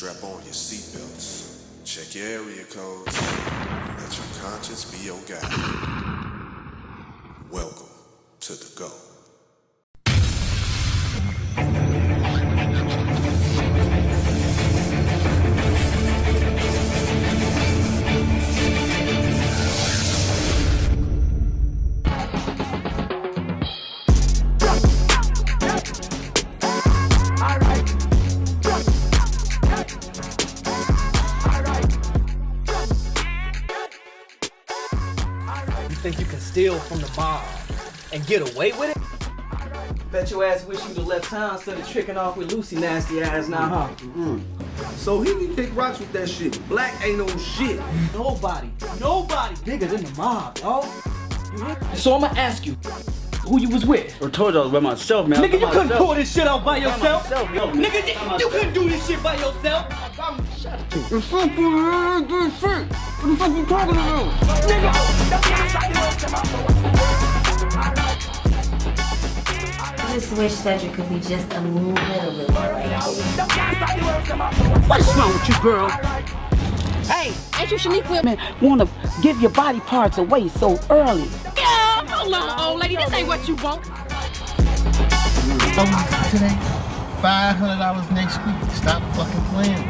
Strap on your seatbelts, check your area codes, and let your conscience be your guide. Welcome to the Go. Think you can steal from the mob and get away with it? Bet your ass wish you'd have left town instead of tricking off with Lucy nasty ass now, huh? So he can kick rocks with that shit. Black ain't no shit. Nobody bigger than the mob, dog. So I'ma ask you, who you was with? I told you I was by myself, man. Nigga, you couldn't pull this shit out by yourself. Myself, Nigga, you couldn't do this shit by yourself. The fuck you doing shit? What the fuck you talking about? I just wish Cedric could be just a little bit right. What's wrong with you, girl? Hey, ain't you Shanique women wanna give your body parts away so early? Yeah, hold on, old lady. This ain't what you want. Today, $500 next week. Stop fucking playing.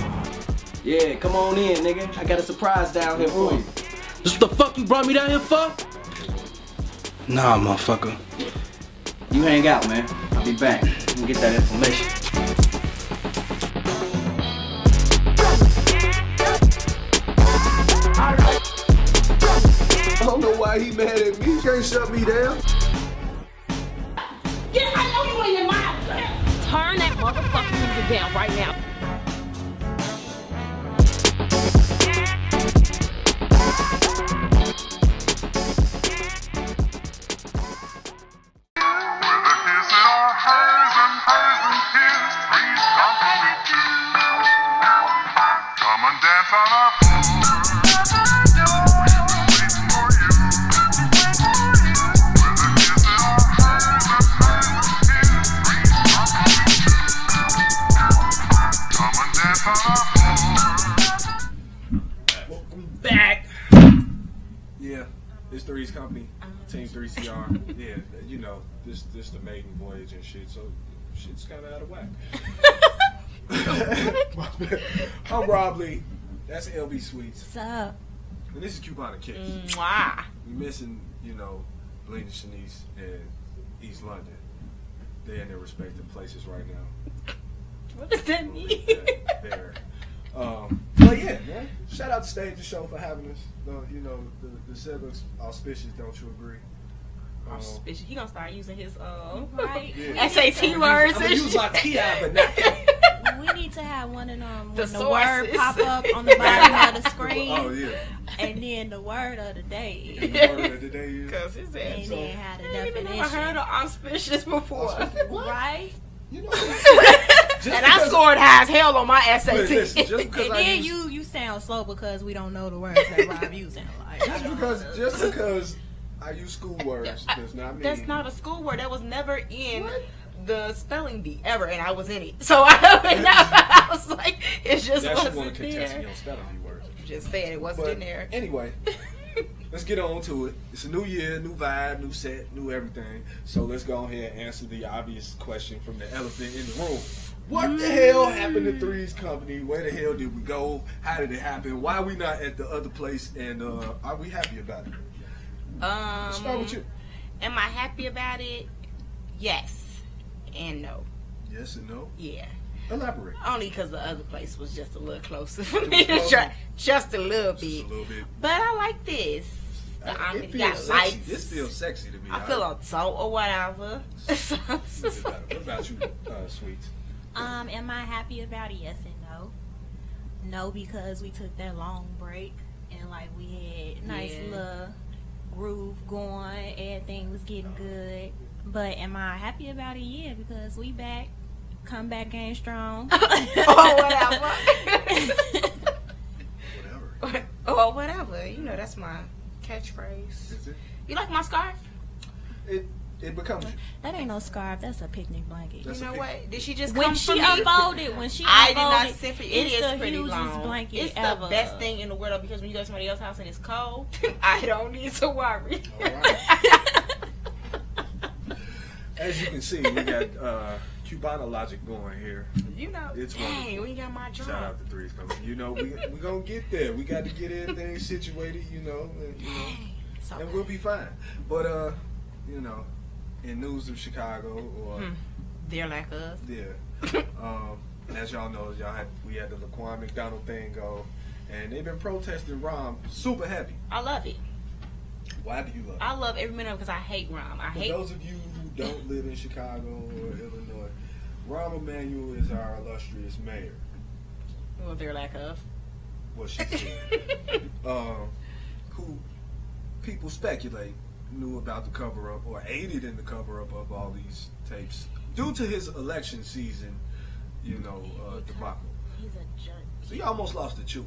Yeah, come on in, nigga. I got a surprise down here for you. This what the fuck you brought me down here for? Nah, motherfucker. You hang out, man. I'll be back. We'll get that information. I don't know why he mad at me. He can't shut me down. Yeah, I know you in your mind. Turn that motherfucking music down right now. Welcome back. Yeah, it's Three's Company, Team 3CR. Yeah, you know, this the maiden voyage and shit, so shit's kind of out of whack. I'm Rob Lee. That's LB Sweets. What's up? And this is Coupon and Kicks. Mwah. We missing, you know, Blaine and Shanice and East London. They're in their respective places right now. What does that mean? There. But yeah, man. Shout out to Stage the Show for having us. You know, the siblings auspicious, don't you agree? He gonna start using his Right. Yeah. SAT words I'm and gonna use my shit. TI, but not We need to have one of them The when the word sources. pop up on the bottom of the screen. Oh yeah. And then the word of the day. And the word of the day is. Cause his ass. And then have the I ain't even never definition. heard of auspicious before. What? Right? You know, And I scored high as hell on my SAT. Listen, just because And I then use, you sound slow because we don't know the words that Rob you sound like. just because I use school words does not mean That's not a school word. That was never in What? the spelling bee ever, and I was in it. So I was like, it just that you want wasn't to contest me there. on spelling bee words. Just saying it wasn't But in there. anyway, let's get on to it. It's a new year, new vibe, new set, new everything. So let's go ahead and answer the obvious question from the elephant in the room. What the hell happened to Three's Company? Where the hell did we go? How did it happen? Why are we not at the other place? And are we happy about it? Let's start with you. Am I happy about it? Yes and no. Yes and no? Yeah. Elaborate. Only because the other place was just a little closer for me was to closer? try. Just a little Just bit. a little bit. But I like this. It You got feels sexy. lights. This feels sexy to me. I feel on salt or whatever. What about you, Sweets? Am I happy about it? Yes and no. No, because we took that long break and like we had nice Yeah. little groove going, everything was getting good. But am I happy about it? Yeah, because we back, come back game strong. or whatever. Whatever. or whatever. You know, that's my catchphrase. Is it? You like my scarf? It becomes you. That ain't no scarf. That's a picnic blanket. That's You a know pic- what? Did she just When come she for me? unfolded, I did not unfolded, send for you. It it's is the pretty hugest long. blanket It's ever. the best thing in the world because when you go to somebody else's house and it's cold, I don't need to worry. All right. As you can see, we got Cubano logic going here. You know, It's dang, wonderful. we got my job. Shout out to Threes Company. You know, we gonna get there. We got to get everything situated. And we'll be fine. But you know, in news of Chicago or They're like us. yeah, as y'all know, we had the Laquan McDonald thing go, and they've been protesting Rom super heavy. I love it. Why do you love it? I love every minute of it because I hate Rom. I For hate. those of you who don't live in Chicago or Illinois, Rahm Emanuel is our illustrious mayor. Well, they're like us. What she said. Who people speculate knew about the cover-up or aided in the cover-up of all these tapes due to his election season, debacle. He's a jerk. So he almost lost to Chewy.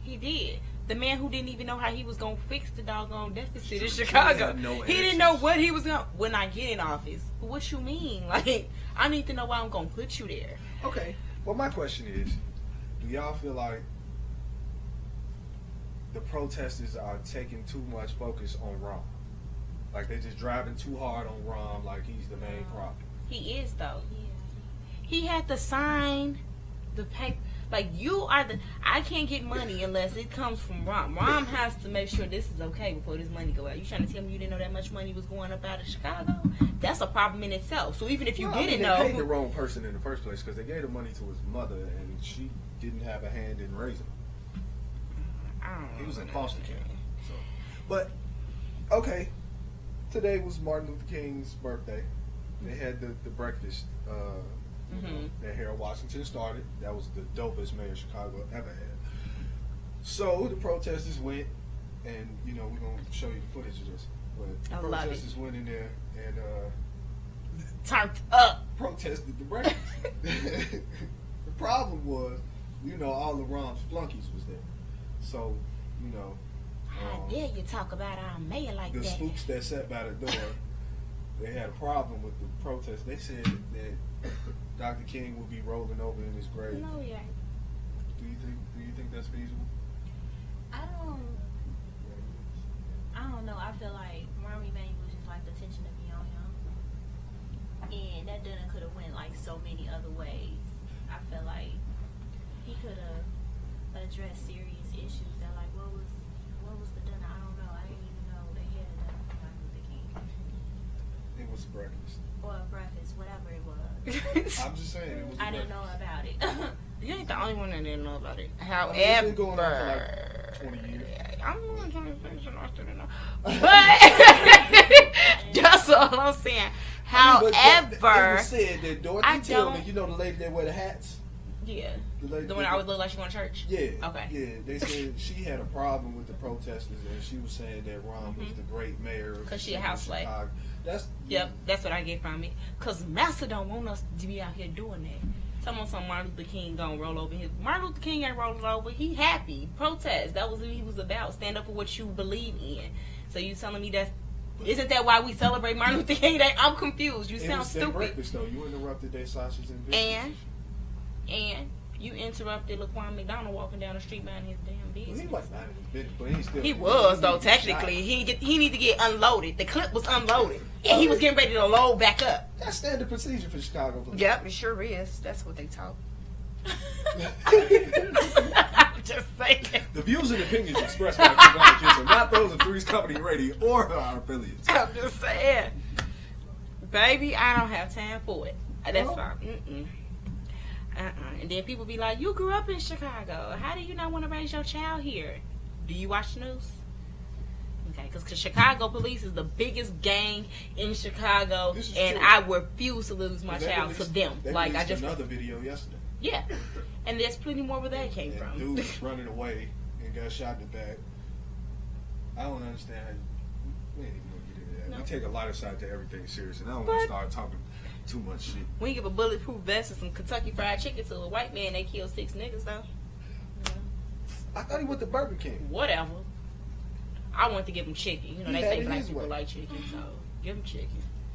He did. The man who didn't even know how he was going to fix the doggone deficit in Chicago. had no He didn't know what he was going to... When I get in office, what you mean? Like, I need to know why I'm going to put you there. Okay. Well, my question is, do y'all feel like the protesters are taking too much focus on Rahm? Like, they're just driving too hard on Rahm like he's the main problem? He is, though. He had to sign the paper. Like, you are the... I can't get money unless it comes from Rahm. Rahm has to make sure this is okay before this money go out. You trying to tell me you didn't know that much money was going up out of Chicago? That's a problem in itself. So even if you didn't know... They paid the wrong person in the first place because they gave the money to his mother and she didn't have a hand in raising him. I don't know. He was in foster care. So. But, okay. Today was Martin Luther King's birthday. They had the breakfast that Harold Washington started. That was the dopest mayor Chicago ever had. So the protesters went, and we're gonna show you the footage of this. But the protesters went in there and turned up, protested the breakfast. The problem was, all the Rahm's flunkies was there. So, how dare you talk about our mayor like the that? spooks that sat by the door, they had a problem with the protest. They said that Dr. King would be rolling over in his grave. No, yeah. Do you think that's feasible? I don't know. I feel like Rahm Emanuel just like the attention to be on him, and that dinner could have went like so many other ways. I feel like he could have addressed serious issues that like what was the dinner? I don't know. I didn't even know they had a dinner for Martin Luther King. It was breakfast. Or breakfast, whatever it was. I'm just saying it was. I didn't know about it. You ain't the only one that didn't know about it. It's However, been going on for like 20 years. I'm not trying to finish it. I still don't know. But that's all I'm saying. However, it was said that Dorothy Tillman, the lady that wear the hats. Yeah. The one I would look like she went to church? Yeah. Okay. Yeah. They said she had a problem with the protesters and she was saying that Rahm was the great mayor. Because she a house slave. Yep. That's what I get from it. Because Massa don't want us to be out here doing that. Someone Martin Luther King gonna roll over his. Martin Luther King ain't rolling over. He happy. Protest. That was what he was about. Stand up for what you believe in. So you telling me that isn't that why we celebrate Martin Luther King Day? I'm confused. You sound stupid. Breakfast though. You interrupted their sausage and biscuits. And you interrupted Laquan McDonald walking down the street minding his damn business. He wasn't minding his business, but he still. He was though. Technically, he need to get unloaded. The clip was unloaded, and he was getting ready to load back up. That's standard procedure for Chicago police. Yep, it sure is. That's what they taught. I'm just saying. The views and opinions expressed by Cubano Kids are not those of Threes Company Radio or our affiliates. I'm just saying, baby, I don't have time for it. That's fine. And then people be like, "You grew up in Chicago. How do you not want to raise your child here? Do you watch the news?" Okay, because Chicago police is the biggest gang in Chicago, and true. I refuse to lose my child to them. They Like I just another video yesterday. Yeah, and there's plenty more where that came from. Dude was running away and got shot in the back. I don't understand how we ain't even gonna get into that. No. We take a lot of side to everything serious, and I don't want to start talking too much shit. We give a bulletproof vest and some Kentucky Fried Chicken to a white man. They killed 6 niggas though. I thought he went to Burger King. Whatever. I want to give him chicken. He they had say it black his people way. like chicken, so give him chicken.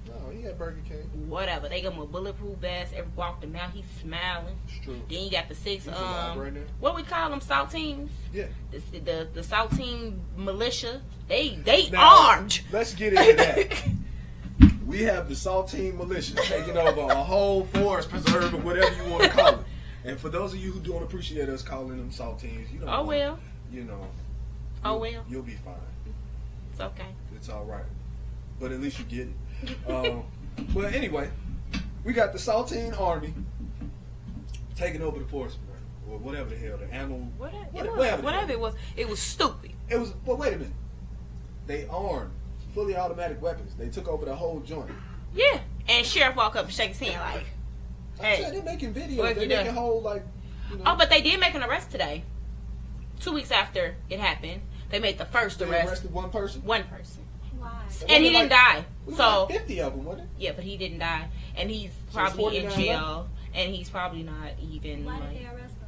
No, he had Burger King. Whatever. They gave him a bulletproof vest. Every walked him out, he's smiling. It's true. Then you got the 6 He's alive right now. what we call them, saltines? Yeah. The saltine militia. They Now, armed. Let's get into that. We have the Saltine Militia taking over a whole forest preserve or whatever you want to call it. And for those of you who don't appreciate us calling them Saltines, you don't Oh, want- well. you know. Oh, well. You'll be fine. It's okay. It's all right. But at least you get it. But anyway, we got the Saltine Army taking over the forest or whatever the hell, the animal. Whatever it was stupid. It was. But wait a minute. They armed, fully automatic weapons. They took over the whole joint. Yeah. And sheriff walk up and shake his hand like, I hey. said they're making videos. What They're you doing? making whole like. You know, Oh, but they did make an arrest today. 2 weeks after it happened, they made the first they arrest. arrested one person. One person. Why? And he didn't die. It was So, like 50 of them, wasn't yeah, but he didn't die. And he's So it's probably in 49 jail. And he's probably not even, Why like... did they arrest him?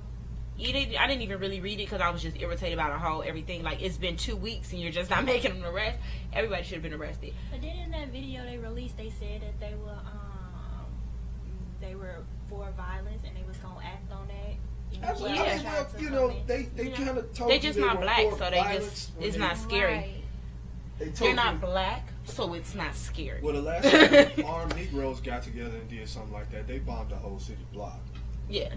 I didn't even really read it because I was just irritated about the whole everything. Like, it's been 2 weeks and you're just not making an arrest. Everybody should have been arrested. But then in that video they released, they said that they were for violence and they was gonna act on that. it? Absolutely. Yeah. I mean, well, you know, they You know, kind of told They you just they not were black, for so they violence just when it's they- not scary. Right. They told They're you- not black, so it's not scary. Well, the last time armed Negroes got together and did something like that, they bombed the whole city block. Yeah.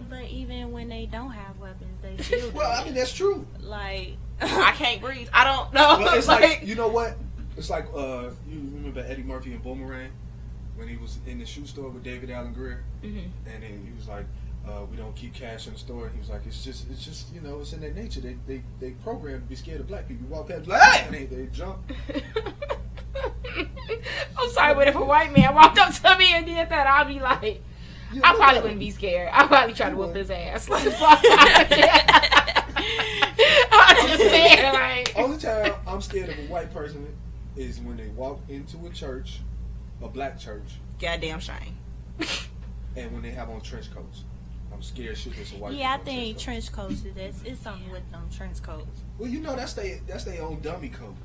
But even when they don't have weapons, they still do Well, I it. mean, that's true. Like I can't breathe. I don't know. Well, it's like, you know what? It's like, you remember Eddie Murphy in Boomerang? When he was in the shoe store with David Allen Greer? Mhm. And then he was like, we don't keep cash in the store. He was like, it's just, you know, it's in their nature. They programmed to be scared of black people. You walk past, like, ah! And they jump. I'm sorry, but if a white man walked up to me and did that, I'd be like, You I know probably what? wouldn't be scared. I'd probably try to You whoop would. his ass. Like, I'm just saying, like. Only time I'm scared of a white person is when they walk into a church, a black church, Goddamn shame. and when they have on trench coats. I'm scared shit it's a white yeah, I people in think trench coats. trench coats. It's something with them trench coats. Well, you know, that's they own dummy coat.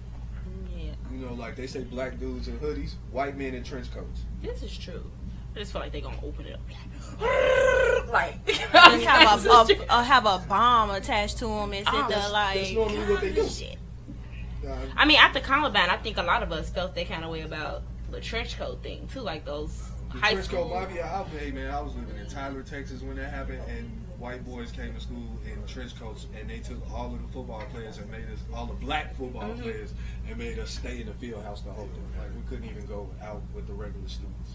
Yeah. You know, like they say black dudes in hoodies, white men in trench coats. This is true. I just feel like they're going to open it up. Like, Just have a bomb attached to them and sit there That's like. normally what they do. Shit. I mean, after Columbine, I think a lot of us felt that kind of way about the trench coat thing, too. Like those The high trench coat school. mafia. I was living in Tyler, Texas when that happened, and white boys came to school in trench coats, and they took all of the football players and made us, all the black football players, and made us stay in the field house the whole time. Like we couldn't even go out with the regular students.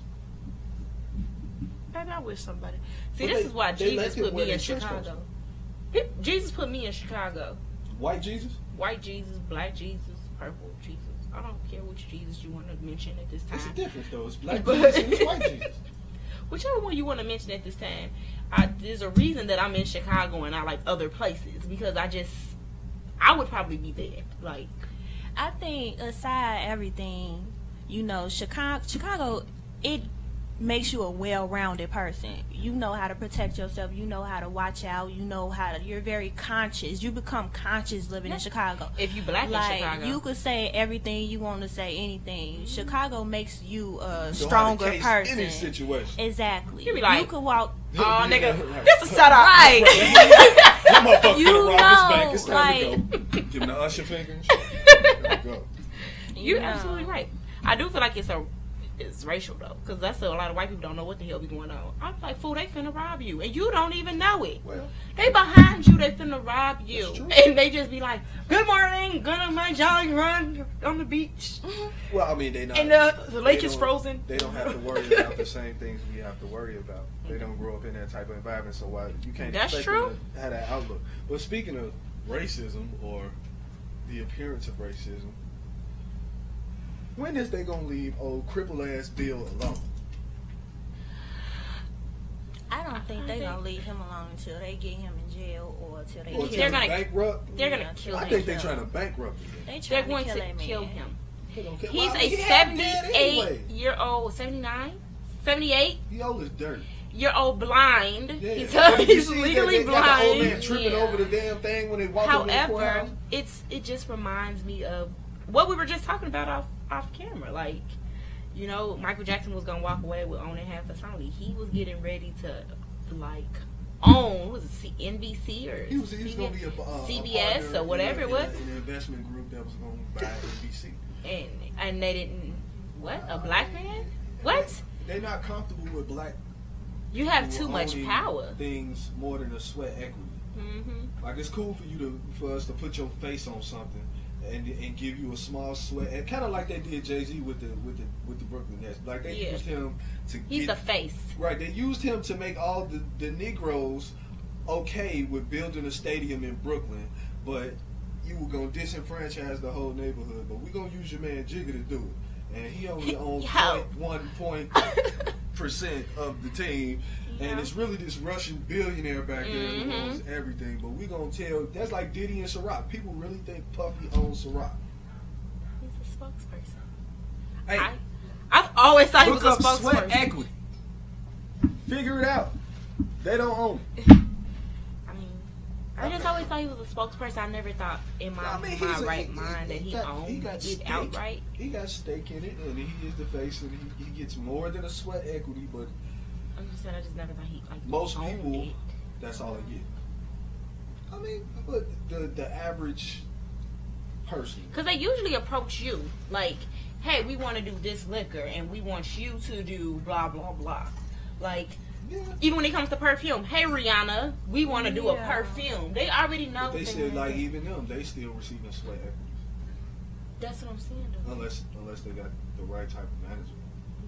Baby, I wish somebody. See, But this they- is why they let Jesus them put wear me in their trench coats. Chicago. Jesus put me in Chicago. White Jesus? White Jesus, black Jesus, purple Jesus. I don't care which Jesus you want to mention at this What's the time. difference though? It's black But- Jesus and it's white Jesus. Whichever one you want to mention at this time. There's a reason that I'm in Chicago and not like other places because I would probably be there. Like, I think aside everything, you know, Chicago, it makes you a well-rounded person. You know how to protect yourself. You know how to watch out. You know how to. You're very conscious. You become conscious living in Chicago. if you black Like in Chicago, you could say everything you want to say, anything. Chicago makes you a Know how to stronger case person. Any situation. Exactly. You be like, could walk. oh nigga, Right. this is setup. Right. That motherfucker You finna rob know, this bank. It's time to like- go. Give him the usher finger and shit. There we go. You're know. absolutely right. I do feel like it's racial though, because that's a lot of white people don't know what the hell be going on. I'm like, fool, they finna rob you, and you don't even know it. Well, They behind you, they finna rob you, That's true. and they just be like, "Good morning, gonna my jolly run on the beach," well, I mean, they not. and the lake they is don't- frozen. They don't have to worry about the same things we have to worry about. They don't grow up in that type of environment, so why you can't That's expect true. them to have that outlook. But speaking of racism or the appearance of racism, when is they gonna leave old cripple ass Bill alone? I don't think they're gonna leave him alone until they get him in jail or until they Or kill They're till him. gonna- he bankrupt? They're Yeah, gonna kill I him. think they're trying to bankrupt him. They They're trying going to kill to that kill man. him. They don't care. He's Well, a he half dead anyway. 78-year-old, 79, 78 He old as dirt. year old blind. Yeah. He's, But did you he's see legally that they got the old man blind. tripping Yeah. over the damn thing when they walk over the However, courthouse? it just reminds me of what we were just talking about off camera. Like, You know, Michael Jackson was gonna walk away with owning half of Sony. He was getting ready to like own, was it NBC or he was going to be a CBS or whatever it was. An investment group that was going to buy NBC. And they didn't. What? A black man? What? They're not comfortable with black. You have people too much owning power. Things more than a sweat equity. Mm-hmm. Like it's cool for us to put your face on something and give you a small sweat, and kind of like they did Jay-Z with the Brooklyn Nets. Like they used him to. He's the face. Right. They used him to make all the Negroes okay with building a stadium in Brooklyn, but you were gonna disenfranchise the whole neighborhood. But we're gonna use your man Jigga to do it, and he only owns 0.1% of the team. And it's really this Russian billionaire back there who owns everything. But we gonna tell, that's like Diddy and Ciroc. People really think Puffy owns Ciroc. He's a spokesperson. Hey, I've always thought he was a look up spokesperson. sweat equity. Figure it out. They don't own it. I mean, I just always thought he was a spokesperson. I never thought in my right mind that he owned it outright. He got stake in it, and he is the face, and he gets more than a sweat equity, but I'm just saying, I just never thought he like most owned people, it. that's all they get. I mean, but the average person, because they usually approach you like, hey, we want to do this liquor, and we want you to do blah blah blah. Like, even when it comes to perfume, hey Rihanna, we want to do a perfume. They already know. But they said like even them, they still receiving sweat equity. That's what I'm saying. Though. Unless they got the right type of manager.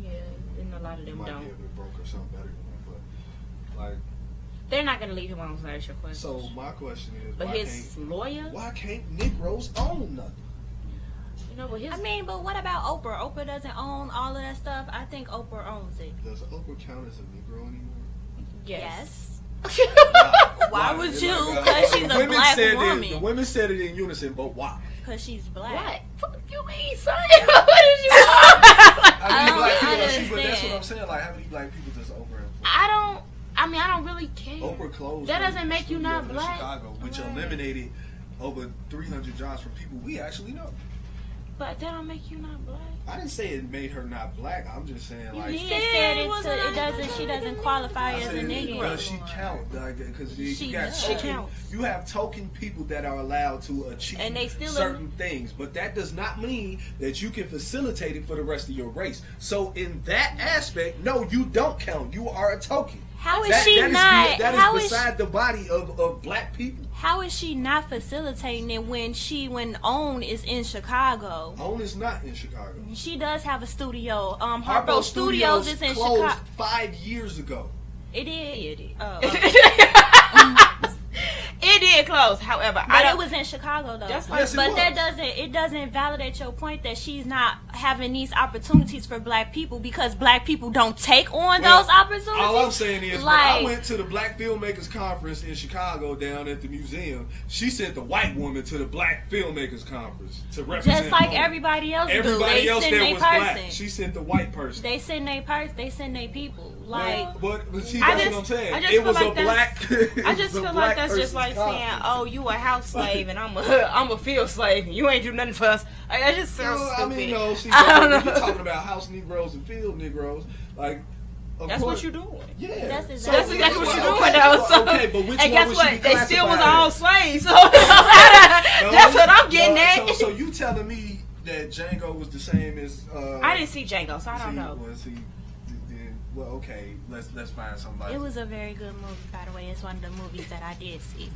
Yeah, and a lot of them might don't. be able to broker something better than that, but like they're not gonna leave him alone to ask your questions. So my question is, but his lawyer, why can't Negroes own nothing? You know, but his. I mean, but what about Oprah? Oprah doesn't own all of that stuff. I think Oprah owns it. Does Oprah count as a Negro anymore? Yes. Why would you? Because she's a black woman. The women said it in unison, but why? Because she's black. What you mean, son? What did you I mean, black people, but that's what I'm saying. Like, how many black people does Oprah employ? I don't really care. Oprah closed. That doesn't make you not black. Chicago, which eliminated over 300 jobs from people we actually know. But that don't make you not black. I didn't say it made her not black. I'm just saying like. You said it doesn't. She doesn't qualify as a Negro. Does she count? Because she you have token people that are allowed to achieve and they still certain things, but that does not mean that you can facilitate it for the rest of your race. So in that aspect, no, you don't count. You are a token. How is she not? That is beside the body of black people. How is she not facilitating it when OWN is in Chicago? OWN is not in Chicago. She does have a studio. Harpo Studios is in Chicago. 5 years ago. It did. It did close. However, it was in Chicago though. Yes, but that doesn't validate your point that she's not having these opportunities for black people because black people don't take on those opportunities. All I'm saying is, when I went to the Black Filmmakers Conference in Chicago down at the museum, she sent the white woman to the Black Filmmakers Conference to represent. Just like everybody else do. Everybody else there was black. She sent the white person. They send their person. They send their people. Like, but see, that's what I'm saying. It was a black. I just feel like that's just like saying, "Oh, you a house slave and I'm a field slave. And you ain't do nothing for us." That just sounds stupid. I mean, no. See, you're talking about house Negroes and field Negroes. Like, that's what you're doing. Yeah, that's exactly what you're doing, though. So, okay, but which and one guess what? They still was as? all slaves. So that's what I'm getting at. So you telling me that Django was the same as? I didn't see Django, so I don't know. Was he? Well, okay, let's find somebody. It was a very good movie, by the way. It's one of the movies that I did see.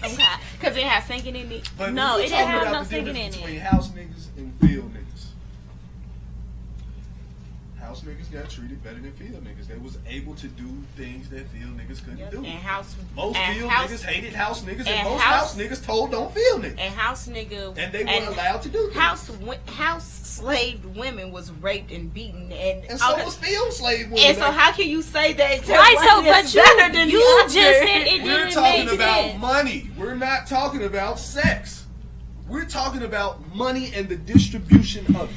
Okay, because it had singing in it. But no, it didn't have no singing in it. Between house niggas and field niggas. House niggas got treated better than field niggas. They was able to do things that field niggas couldn't do. And most field niggas hated house niggas, and most house niggas told don't field niggas. And house nigga, and they weren't allowed to do things. House slave women was raped and beaten, and so was field slave women. And so how can you say that? Right, so but you just said it We're didn't talking make about sense. money. We're not talking about sex. We're talking about money and the distribution of it.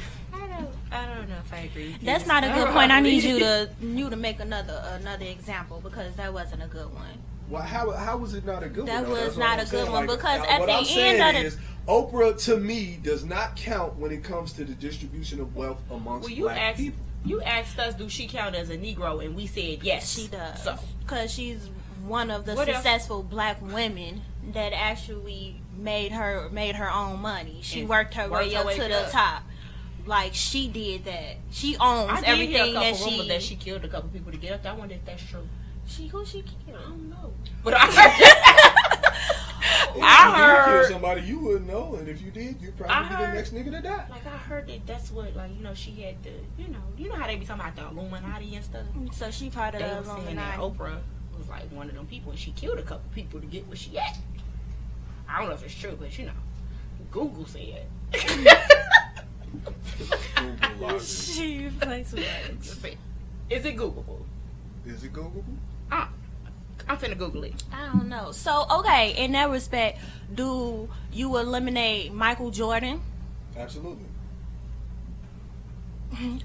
I don't know if I agree. That's not a good point. I need you to make another example because that wasn't a good one. Well, how was it not a good one? That was not a good one like, because what at the I'm saying end of is Oprah, to me, does not count when it comes to the distribution of wealth amongst black people. You asked us, do she count as a Negro, and we said yes. She does. So, because she's one of the What else? successful black women that actually made her own money. She And worked her way up to the top. Like, she did that. She owns I did everything hear a couple that rumors she... that she killed a couple people to get up. I wonder if that's true. Who she I killed? don't know. But I heard... If you I did heard... kill somebody, you wouldn't know, and if you did, you'd probably be the next nigga to die. Like, I heard that that's what, like, you know, she had the, you know how they be talking about the Illuminati and stuff? So she part of They the was saying that Illuminati. Oprah was like one of them people, and she killed a couple people to get where she at. I don't know if it's true, but you know, Google said. Google logic. She plays with it. Is it Googleable? Is it Googleable? I'm finna Google it. I don't know. So, okay, in that respect, do you eliminate Michael Jordan? Absolutely.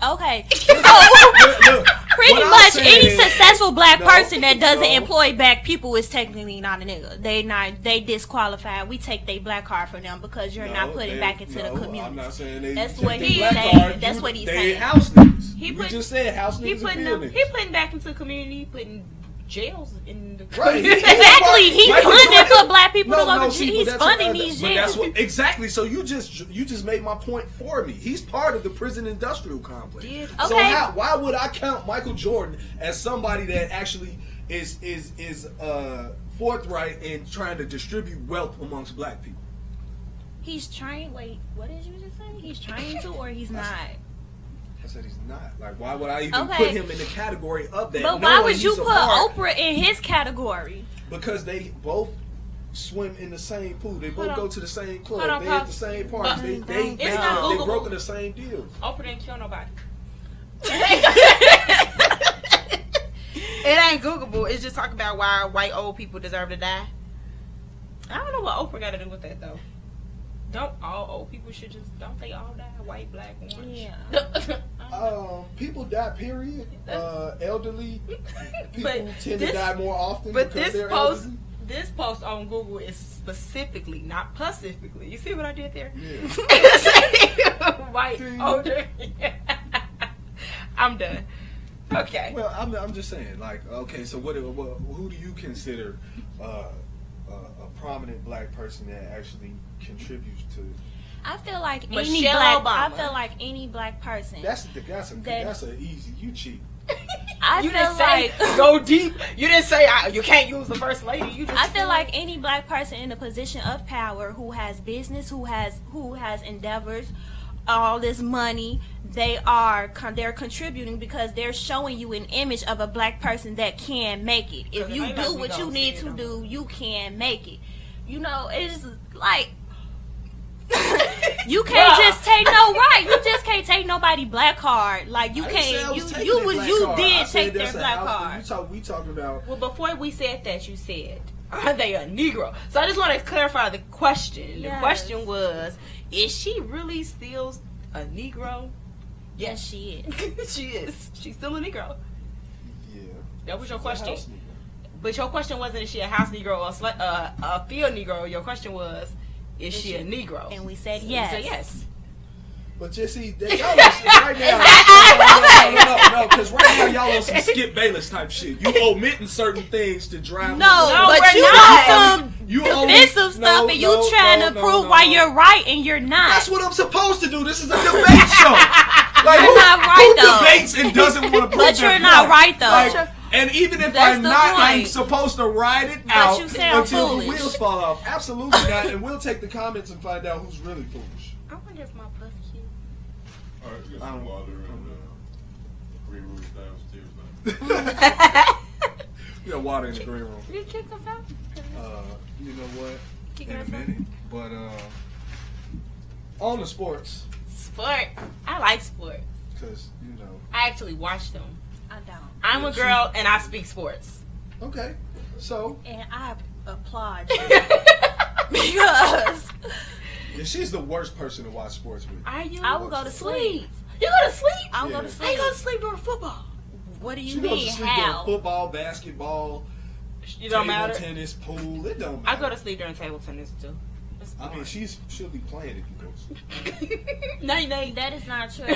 Okay. So, Look, pretty what I'm much saying any is- successful black No, person that doesn't no. employ black people is technically not a nigga. They disqualified. We take their black card from them because you're not putting back into the community. I'm not saying they That's take what the he's black saying. card. That's what he's they saying. house niggas. He You put- just said house He niggas putting and them, field he putting back into the community, putting jails in the Right. Exactly. He's Michael funding Jordan- for black people to go to see, jail. but He's that's funding what- these but that's jails. what, exactly. So you just made my point for me. He's part of the prison industrial complex. Did- So Okay. why would I count Michael Jordan as somebody that actually is forthright in trying to distribute wealth amongst black people? He's trying. Wait, what did you just say? He's trying to, or he's not? I said he's not. Like, why would I even Okay. put him in the category of that? But why knowing would you he's a put part? Oprah in his category? Because they both swim in the same pool. They both Hold on. go to the same club. Hold on, They at Pop. the same parties. But They it's not Googleable. broken the same deals. Oprah didn't kill nobody. It ain't Googleable. It's just talking about why white old people deserve to die. I don't know what Oprah got to do with that though. Don't all old people don't they all die? White, black, orange. Yeah. People die. Period. Elderly people But tend this- to die more often But because this they're post, elderly. this post on Google is specifically, not pacifically. You see what I did there? Yeah. White, older. I'm done. Okay. Well, I'm just saying. Like, okay, so who do you consider a prominent black person that actually contributes to? I feel like Michelle I Obama. feel like any black person. That's a easy. You cheat. I You feel didn't say like go deep. You didn't say you can't use the first lady. You just I feel like any black person in a position of power who has business, who has endeavors, all this money, they're contributing because they're showing you an image of a black person that can make it. If Because you it may not do be what you gonna need see to it do, you can make it. You know, it's like you can't Bruh. just take you just can't take nobody black card. Like you I didn't say I can't was taking you their was black you card. I did said take their that's a black house- card. We talking about. Well, before we said that, you said, are they a Negro? So I just want to clarify the question. Yes. The question was, is she really still a Negro? Yes, she is. She is. She's still a Negro. Yeah. That was your She's a question. house nigga. But your question wasn't, is she a house Negro or a field Negro? Your question was, is she a Negro? And we said You yes. said yes. But you see, that y'all right now, no, because right now y'all on some Skip Bayless type shit. You omitting certain things to drive. No, No, but we're you not. on some You defensive only- stuff no, and you no, trying no, to no, prove no, why no. you're right and you're not. That's what I'm supposed to do. This is a debate show. Like, You're not right, who though. debates and doesn't want to prove But their you're not point? right, though. Like, and even if That's I'm the not, I'm point. supposed to ride it But out you sound until foolish. the wheels fall off. Absolutely not. And we'll take the comments and find out who's really foolish. I wonder if my puff cute. All right, get I some don't- water and green room downstairs now. We got water in the green room. Did you kick us out? You know what? Kick In a us out? minute. But on the sports, Sport. I like sports. because you know. I actually watch them. I don't. I'm a girl and I speak sports. Okay, so And I applaud you. Because yeah, she's the worst person to watch sports with. Are you? I will go to sleep. You go to sleep? I'll go Yeah. to I sleep. go to sleep during football. What do you She goes mean? to sleep How? during football, basketball, You don't table matter. tennis, pool. It don't I matter. go to sleep during table tennis too. I mean, she'll be playing if you go. Nay. That is not true.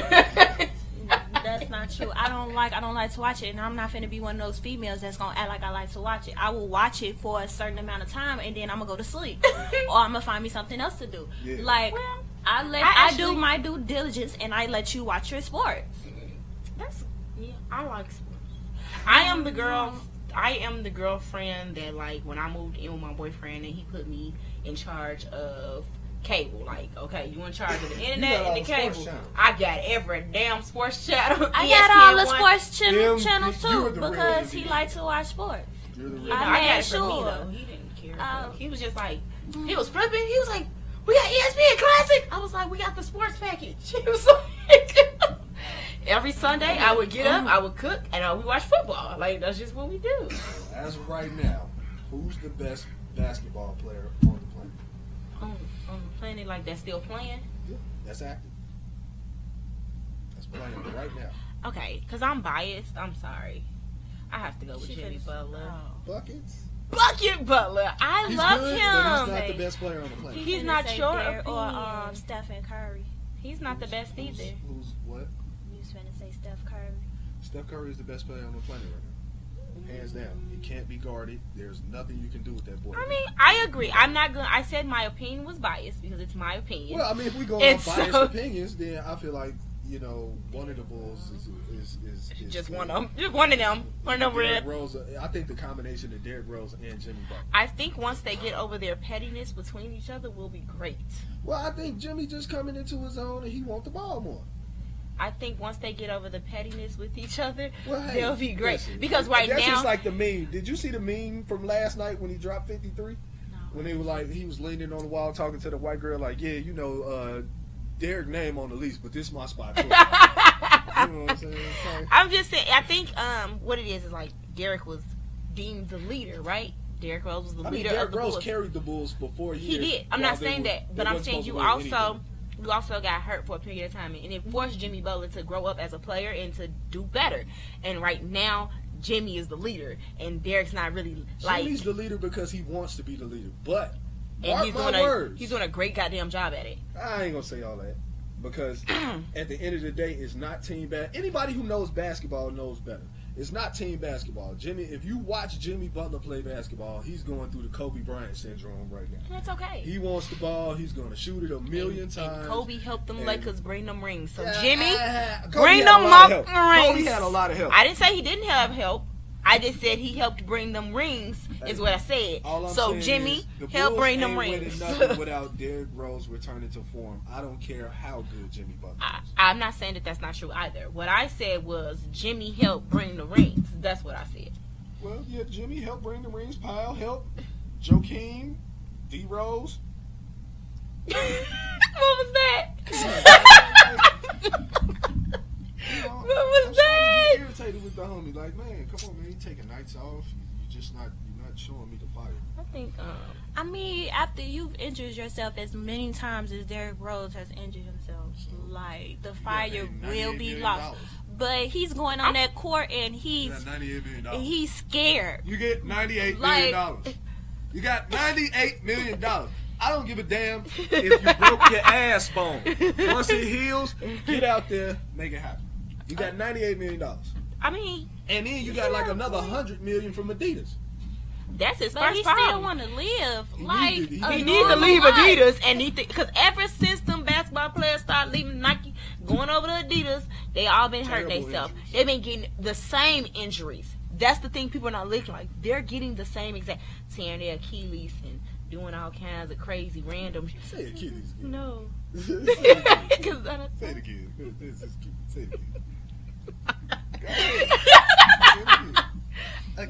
That's not true. I don't like to watch it, and I'm not finna be one of those females that's gonna act like I like to watch it. I will watch it for a certain amount of time, and then I'm gonna go to sleep, or I'm gonna find me something else to do. Yeah. Like I do my due diligence, and I let you watch your sports. I like sports. I am the girlfriend that, like, when I moved in with my boyfriend and he put me in charge of cable. Like, okay, you in charge of the internet and the cable. I got every damn sports channel. I got all the ESPN1. sports channels too because he likes to watch sports. You're the real I got it for me though. He didn't care. He was just like, he was flipping. He was like, we got ESPN Classic. I was like, we got the sports package. He was like, every Sunday I would get up, I would cook, and we watch football. Like, that's just what we do. As of right now, who's the best basketball player on the planet? On the planet, like, that's still playing. Yeah, that's active. That's playing right now. Okay, because I'm biased. I'm sorry. I have to go with Jimmy Butler. Buckets. Bucket Butler. I love good, him. but he's not the best player on the planet. He's not your or Stephen Curry. He's not the best either. Who's what? You was finna say Steph Curry. Steph Curry is the best player on the planet right now. Hands down. He can't be guarded. There's nothing you can do with that boy. I mean, I agree. I'm not gonna. I said my opinion was biased because it's my opinion. Well, I mean, if we go on biased opinions, then I feel like, you know, one of the Bulls is just one of them. Just one of them. One of Derrick them. Rose. I think the combination of Derrick Rose and Jimmy Butler. I think once they get over their pettiness between each other, will be great. Well, I think Jimmy just coming into his own and he wants the ball more. I think once they get over the pettiness with each other, Well, hey, they'll be great. listen, Because right that's now, just like the meme. Did you see the meme from last night when he dropped 53? No. When they were like, he was leaning on the wall talking to the white girl, like, yeah, you know, Derek name on the lease, but this is my spot too. You know what I'm saying? Like, I'm just saying. I think what it is like Derek was deemed the leader, right? Derrick Rose was the leader Derrick of the Rose Bulls. carried the Bulls for 4 years. He did. I'm not saying that, but I'm saying you also got hurt for a period of time, and it forced Jimmy Butler to grow up as a player and to do better. And right now, Jimmy is the leader, and Derek's not really like. Jimmy's the leader because he wants to be the leader, but and he's doing a great goddamn job at it. I ain't gonna say all that because at the end of the day, it's not team Anybody who knows basketball knows better. It's not team basketball. Jimmy, if you watch Jimmy Butler play basketball, he's going through the Kobe Bryant syndrome right now. And that's okay. He wants the ball. He's going to shoot it a million times. And Kobe helped them Lakers bring them rings. So Yeah, Jimmy, Kobe bring had a them lot up of help. rings. Kobe had a lot of help. I didn't say he didn't have help. I just said he helped bring them rings, is what I said. All I'm So saying Jimmy is the helped Bulls bring them ain't winning rings. nothing without Derrick Rose returning to form. I don't care how good Jimmy Butler is. I'm not saying that that's not true either. What I said was Jimmy helped bring the rings. That's what I said. Well, yeah, Jimmy helped bring the rings. Pyle helped. Joakim, D Rose. What was that? What was that? Get irritated with the homie. Like, man, come on, man. You taking nights off. You're not showing me the fire. I think. I mean, after you've injured yourself as many times as Derrick Rose has injured himself, like the fire will be lost. But he's going on that court and he's $98 million. he's scared. You get $98 million. You got $98 million. I don't give a damn if you broke your ass bone. Once it heals, get out there, make it happen. You got $98 million. I mean, and then you got like another $100 million from Adidas. That's his but first he problem. still want to live. He need to leave Adidas, and because ever since them basketball players started leaving Nike, going over to Adidas, they all been hurting themselves. They've been getting the same injuries. That's the thing people are not looking like. They're getting the same exact tearing their Achilles and doing all kinds of crazy random. Say Achilles again. No. Say it again. I don't Say it again. This is cute. Say it again.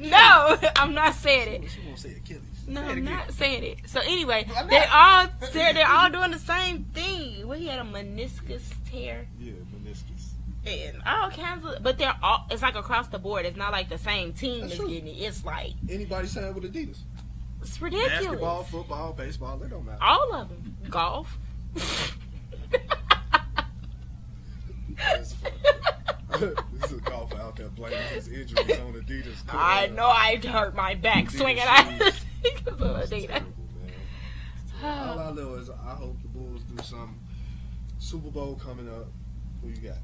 No, I'm not saying it. She won't say Achilles. No, say it I'm again. not saying it. So anyway, they're all doing the same thing. Well, he had a meniscus tear. Yeah, meniscus. And all kinds of, but they're all. It's like across the board. It's not like the same team is getting it. It's like anybody signed with Adidas. It's ridiculous. Basketball, football, baseball, it don't matter. All of them. Golf. That's funny. This is a golfer out there blaming his injuries on Adidas. I know I hurt my back swinging out because of Adidas. Terrible, man. All I know is I hope the Bulls do something. Super Bowl coming up. Who you got?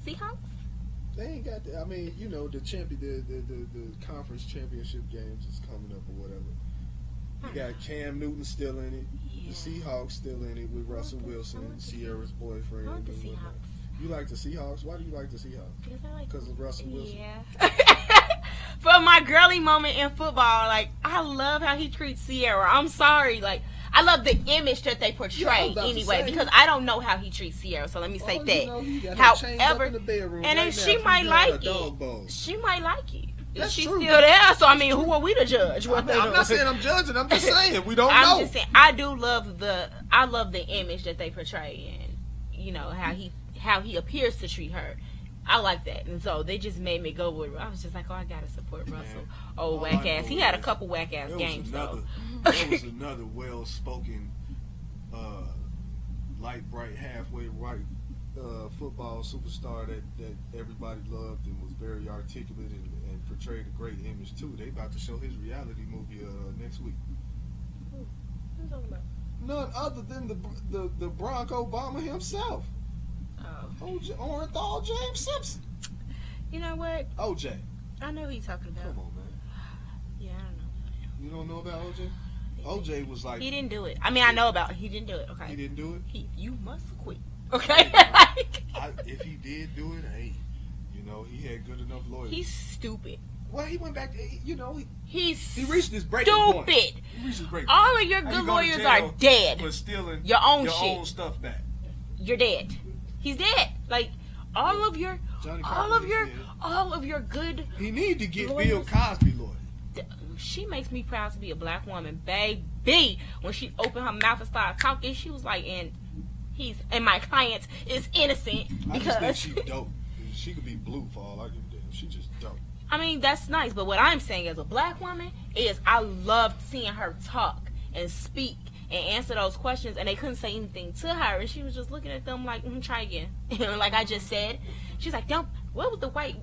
Seahawks? They ain't got. I mean, you know, the conference championship games is coming up or whatever. You got Cam Newton still in it. Yeah. The Seahawks still in it with Russell Wilson, Sierra's boyfriend. I like the and whatnot. Seahawks. You like the Seahawks? Why do you like the Seahawks? Because I like Because of Russell Wilson? Yeah. For my girly moment in football, like, I love how he treats Sierra. I'm sorry. Like, I love the image that they portray anyway, because I don't know how he treats Sierra, so let me say that. You know, he got her chained up However, in the bedroom and right then she now might from like a dog bowl. it. She might like it. That's She's true. still there, so I mean, who are we to judge? I'm not saying I'm judging. I'm just saying we don't know. I'm just saying I love the image that they portray, and you know how he appears to treat her. I like that, and so they just made me go with. I was just like, oh, I gotta support Russell. Oh, whack ass. He had a couple whack ass games though. There was another well-spoken, light, bright, halfway right football superstar that everybody loved and was very articulate and portrayed a great image too. They about to show his reality movie next week. What are you talking about? None other than the Barack Obama himself. Oh. Orenthal James Simpson. You know what? OJ. I know who you're talking about. Come on, man. Yeah, I don't know. You don't know about OJ? OJ was like... He didn't do it. I mean, I know about it. He didn't do it. Okay. He didn't do it? You must quit. Okay? If he did do it, hey, you know, he had good enough lawyers. He's stupid. Well, he went back, you know, he reached his breaking point. Stupid. He reached his breaking All point. of your How good you go to lawyers jail are dead. for stealing your own your shit. own stuff back. You're dead. He's dead. Like all of your good. He need to get lawyers. Bill Cosby lawyer. She makes me proud to be a black woman, baby. When she opened her mouth and started talking, she was like, and my client is innocent because I just think she's dope. She could be blue for all I give a damn. She just dope. I mean, that's nice, but what I'm saying as a black woman is I loved seeing her talk and speak and answer those questions, and they couldn't say anything to her, and she was just looking at them like, try again. Like I just said, she's like, what was the white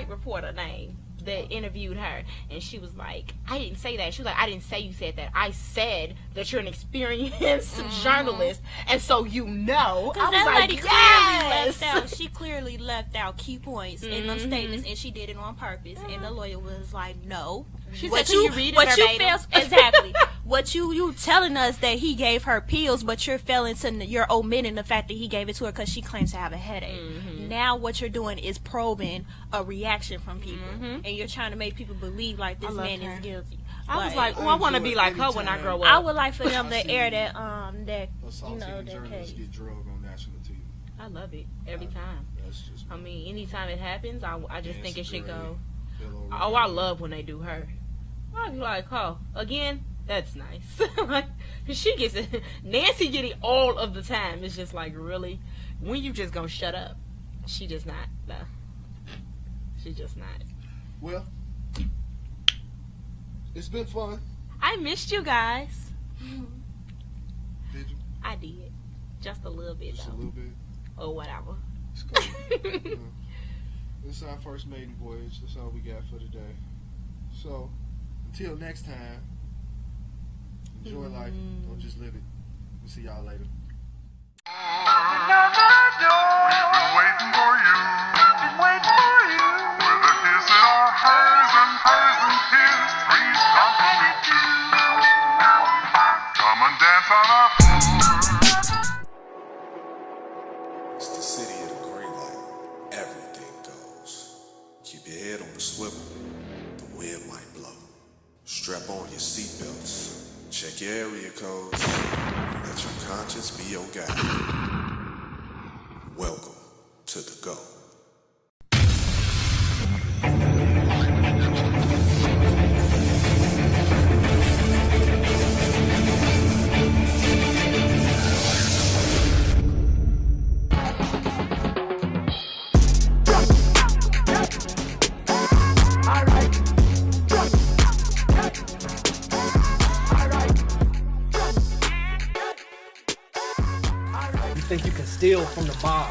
reporter name that interviewed her? And she was like, I didn't say that. She was like, I didn't say you said that. I said that you're an experienced journalist, and so you know. I was that like, lady yes. clearly left out. She clearly left out key points in those statements, and she did it on purpose. And the lawyer was like, "No." She what said, you "Can you read it what you verbatim?" fail exactly? What you telling us that he gave her pills, but you're omitting the fact that he gave it to her because she claims to have a headache. Now what you're doing is probing a reaction from people, and you're trying to make people believe like this man is guilty. I was like, I want to be like her when I grow up. I would like for them to air that Assaulting journalists case. get drugged on national TV. I love it every time. That's just I mean, anytime it happens, I just think it should go. Bill Oh, O'Reilly. I love when they do her. I'd be like, oh, again, that's nice. Like, she gets it. Nancy get it all of the time. It's just like, really, when you just gonna shut up? She just not. No. She just not. Well, it's been fun. I missed you guys. Did you? I did, just a little bit Just a though, little bit. or whatever. It's cool. This is our first maiden voyage. That's all we got for today. So, until next time, enjoy life. Don't just live it. We'll see y'all later. Waiting for you. Whether his or hers and his, three's company too. Come and dance on our floor. It's the city of the green light. Everything goes. Keep your head on the swivel. The wind might blow. Strap on your seatbelts. Check your area codes. And let your conscience be your guide. Welcome to the Go. You think you can steal from the mob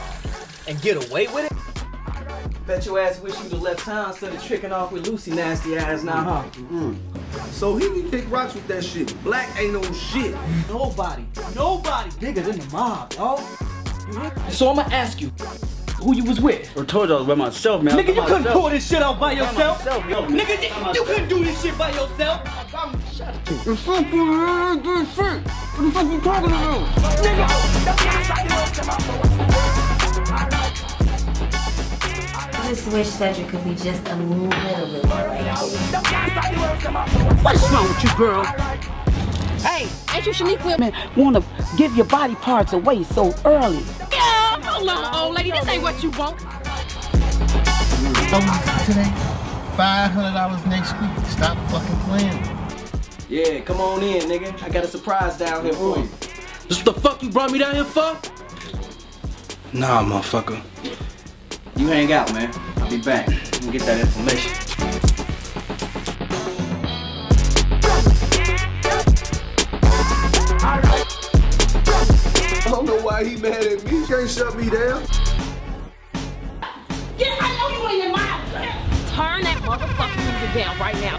and get away with it? Bet your ass wish you'd have left town instead of tricking off with Lucy nasty ass now, huh? So he can kick rocks with that shit. Black ain't no shit. Nobody bigger than the mob, dog. So I'ma ask you, who you was with? I told you I was by myself, man. Nigga, you couldn't pull this shit out by yourself. myself, yo. Nigga, you couldn't do this shit by yourself. The fuck you ain't doing shit. What the fuck you talking about? I just wish Cedric could be just a little bit more like you. What's wrong with you, girl? Hey, ain't you Shaniqua? Man, wanna give your body parts away so early. Yeah, hold on, old lady. This ain't what you want. Today, $500 next week. Stop fucking playing. Yeah, come on in, nigga. I got a surprise down here for you. This what the fuck you brought me down here for? Nah, motherfucker. You hang out, man. I'll be back. You can get that information. I don't know why he mad at me. He can't shut me down. Yeah, I know you in your mind. Turn that motherfucking music down right now.